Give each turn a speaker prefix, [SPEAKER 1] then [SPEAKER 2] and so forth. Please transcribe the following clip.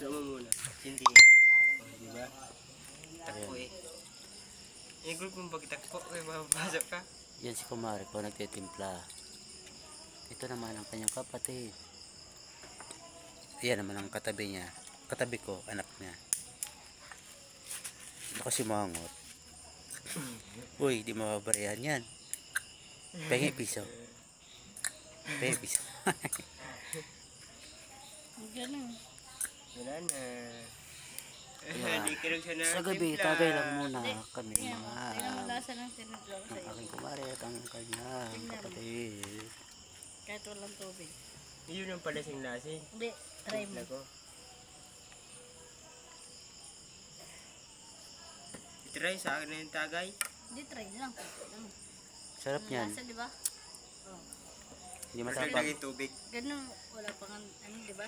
[SPEAKER 1] Ito mo muna. Hindi. Diba? Takpo eh. Yung group mong pagtakpo, may mapapasok ka.
[SPEAKER 2] Yan si kumare ko nagtitimpla. Ito naman ang kanyang kapatid. Yan naman ang katabi niya. Katabi ko, anak niya. Ito kasi mangot. Uy, di mababarihan yan. Pengi piso. Pengi piso.
[SPEAKER 3] Ganun.
[SPEAKER 1] Wala na. Hindi kirog siya na.
[SPEAKER 2] Sa gabi, tagay lang muna kami
[SPEAKER 3] Tingnan mo
[SPEAKER 2] mga
[SPEAKER 3] lasa ng tinutulong
[SPEAKER 2] ang
[SPEAKER 3] sa'yo.
[SPEAKER 2] aking kumare at ang kanyang kapatid.
[SPEAKER 3] Kahit walang tubig.
[SPEAKER 1] Yun ang palasing-lasing.
[SPEAKER 3] Hindi, try mo.
[SPEAKER 1] Nako. I-try sa akin na yung tagay.
[SPEAKER 3] Hindi, try lang.
[SPEAKER 2] Sarap
[SPEAKER 3] Ang
[SPEAKER 2] niyan.
[SPEAKER 3] lasa, di ba? Oh.
[SPEAKER 2] Hindi
[SPEAKER 1] Masarap
[SPEAKER 2] matapang.
[SPEAKER 1] lagi tubig.
[SPEAKER 3] Ganun, wala pang ano, di ba?